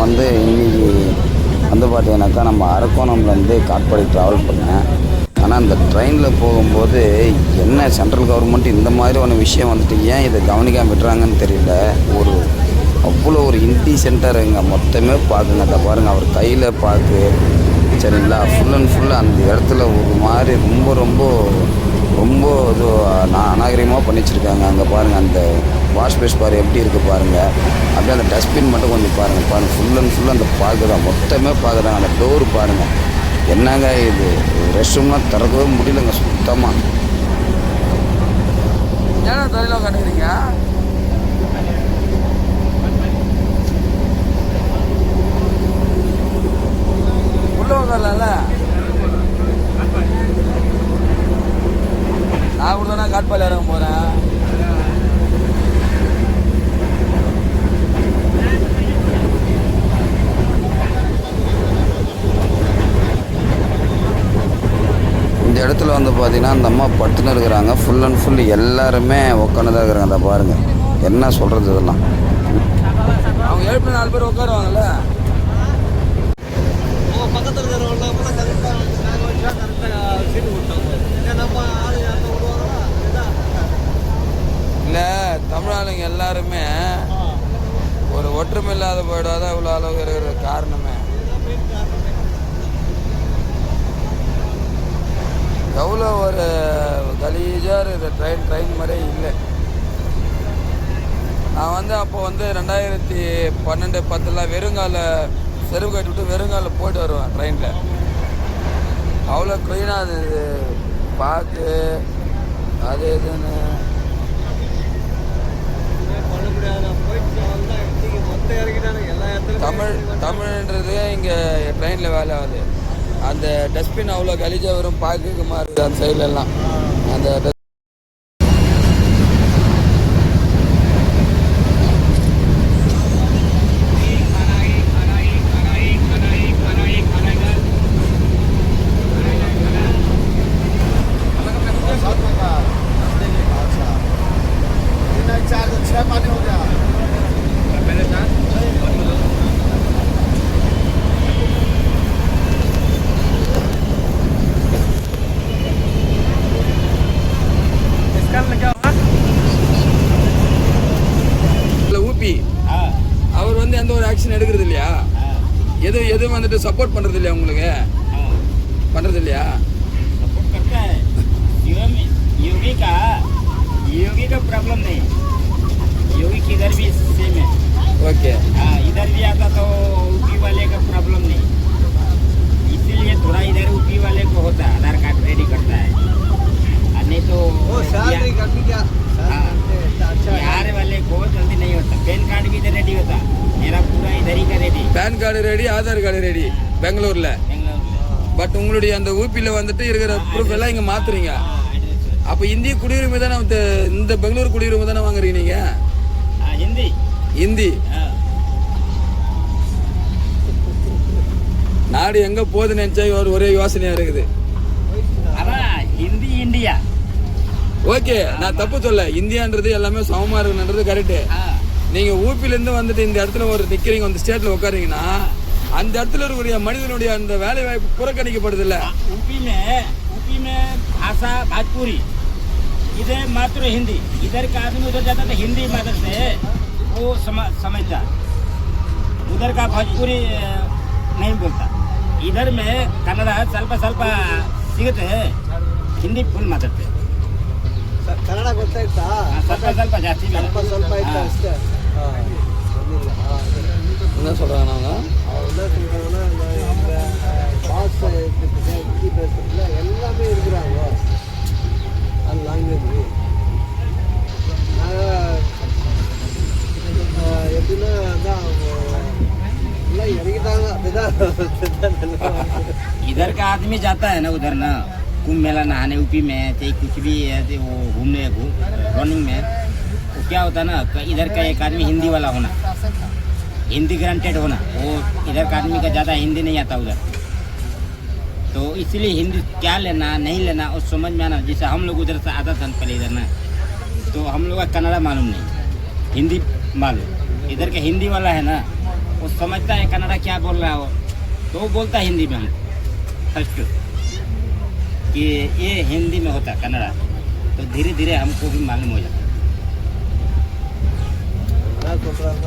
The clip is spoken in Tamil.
வந்து இன்றைக்கி வந்து பார்த்தீங்கன்னாக்கா நம்ம அரக்கோணம்லேருந்து காட்பாடி ட்ராவல் பண்ணேன். ஆனால் அந்த ட்ரெயினில் போகும்போது என்ன சென்ட்ரல் கவர்மெண்ட் இந்த மாதிரி ஒன்று விஷயம் வந்துட்டு ஏன் இதை கவனிக்காமல் விட்டுறாங்கன்னு தெரியல. அவ்வளோ ஒரு இன்டீசென்ட்டாக மொத்தமே பார்க்குங்க. அதை பாருங்கள், அவர் கையில் பார்க்கு சரிங்களா, ஃபுல் அண்ட் ஃபுல் அந்த இடத்துல ஒரு மாதிரி ரொம்ப ரொம்ப ரொம்ப இது அநாகரிகமாக பண்ணி வச்சுருக்காங்க. அங்கே பாருங்கள், அந்த வாஷ் பேஸ் பாரு எப்படி இருக்குது பாருங்கள். அப்படியே அந்த டஸ்ட்பின் மட்டும் கொஞ்சம் பாருங்கள் ஃபுல் அண்ட் ஃபுல் அந்த பார்க்கு தான், மொத்தமே பார்க்கு தான். அந்த டோரு பாருங்கள், என்னங்க இது, ரெஸ்ட் ரூம்லாம் திறக்கவே முடியலங்க சுத்தமாக. ஏன்னா தொழிலாக கண்டுக்கிறீங்க உள்ள உட்காரல. நான் கூட தானே காட்பாடி இறங்க போகிறேன். இந்த இடத்துல வந்து பார்த்தீங்கன்னா அந்த அம்மா படுத்துன்னு இருக்கிறாங்க. ஃபுல் அண்ட் ஃபுல் எல்லாருமே உட்காந்து தான் இருக்கிறாங்க. அதை பாருங்கள், என்ன சொல்கிறது இதெல்லாம். அவங்க 7 பேர் உட்காருவாங்கல்ல. பக்கத்தில் இல்லை, தமிழாளுங்க எல்லாருமே ஒரு ஒற்றுமை இல்லாத போயிடாதான் இவ்வளோ அளவு இருக்கிற காரணமே. எவ்வளோ ஒரு கலீஜாக இருக்கிற ட்ரெயின் மாதிரியே இல்லை. நான் வந்து அப்போ வந்து 2012-10 வெறுங்கால செருவு கட்டி விட்டு வெறுங்கால போயிட்டு வருவேன் ட்ரெயினில். அவ்வளோ க்ளீனாக இருந்தது பார்க்கு அது இதுன்னு. தமிழ்ன்றது இங்கே ட்ரெயினில் வேலை ஆகுது. அந்த டஸ்ட்பின் அவ்வளோ கலீஜாக வரும், பார்க்குக்கு மாறுது அந்த சைட்லலாம். அந்த அவர் வந்து எந்த ஒரு ஆக்ஷன் எடுக்கிறது இல்லையா, எதுவும் வந்துட்டு சப்போர்ட் பண்ணுறது இல்லையா, உங்களுக்கு பண்ணுறது இல்லையா? सपोर्ट करता है योगी का प्रॉब्लम नहीं, योगी किधर भी सेम है. ओके, इधर भी आता तो यूपी वाले का प्रॉब्लम नहीं, इसीलिए थोड़ा इधर यूपी वाले को होता है, आधार कार्ड रेडी करता है. नहीं तो बिहार वाले को जल्दी नहीं होता. पैन कार्ड भी इधर रेडी होता, मेरा पूरा इधर ही का ready. PAN card ready, Aadhaar card ready பெங்களூரில். பட் உங்களுடைய அந்த ஊபியில் வந்துட்டு இருக்கிற ப்ரூஃப் எல்லாம் இங்கே மாற்றுறீங்க. அப்போ இந்திய குடியுரிமை தானே, இந்த பெங்களூர் குடியுரிமை தானே வாங்குறீங்க நீங்கள்? हिंदी ஹிந்தி. நாடு எங்கே போகுதுன்னு நினச்சா ஒரே யோசனையாக இருக்குது. हिंदी इंडिया. ஓகே, நான் தப்பு சொல்ல, இந்தியான்றது எல்லாமே சமமாக இருக்குன்றது கரெக்டு. நீங்கள் ஊபிலேருந்து வந்துட்டு இந்த இடத்துல ஒரு நிற்கிறீங்க, அந்த ஸ்டேட்டில் உட்காரீங்கன்னா அந்த இடத்துல இருக்கக்கூடிய மனிதனுடைய அந்த வேலை வாய்ப்பு புறக்கணிக்கப்படுது இல்லை? यूपी में भाषा भोजपुरी, इधर मात्र हिंदी. इधर का आदमी उधर जाता तो हिंदी मदद से वो समझता, उधर का भोजपुरी नहीं बोलता. इधर में कन्नड़ ಸ್ವಲ್ಪ ಸಿಗುತ್ತೆ, ಹಿಂದಿ ಫುಲ್ ಮಾತಾಡ್ತೇವೆ. ಕನ್ನಡ ಗೊತ್ತಾಯ್ತಾ? ಸ್ವಲ್ಪ ಜಾಸ್ತಿ ಸ್ವಲ್ಪ ಆಯ್ತಾ ಅಷ್ಟೇ. என்ன சொல்கிறாங்க அவங்க? என்ன சொல்கிறாங்கன்னா, பாஸ் ஹிந்தி பேசுறதுல எல்லாமே இருக்கிறாங்க அந்த லாங்குவேஜ். நாங்கள் எப்படின்னா அதான் எல்லாம் இறங்கிட்டாங்க. அதுதான் इधर का आदमी जाता है ना उधर ना कुंभ मेला नहाने यूपी में, चाहे कुछ भी है वो घूमने रनिंग में, तो क्या होता है ना, इधर का एक आदमी हिंदी वाला होना, हिंदी ग्रांटेड होना, वो इधर का आदमी का ज़्यादा हिंदी नहीं आता उधर. तो इसलिए हिंदी क्या लेना नहीं लेना और समझ में आना. जैसे हम लोग उधर से आता था पहले इधर ना, तो हम लोग का कन्नड़ा मालूम नहीं, हिंदी मालूम. इधर का हिंदी वाला है ना, वो समझता है कन्नड़ा क्या बोल रहा हो, तो वो बोलता है हिंदी में हमको फर्स्ट कि ये हिंदी में होता है कन्नड़ा, तो धीरे धीरे हमको भी मालूम हो जाता है। என்ன சொல்கிறாங்க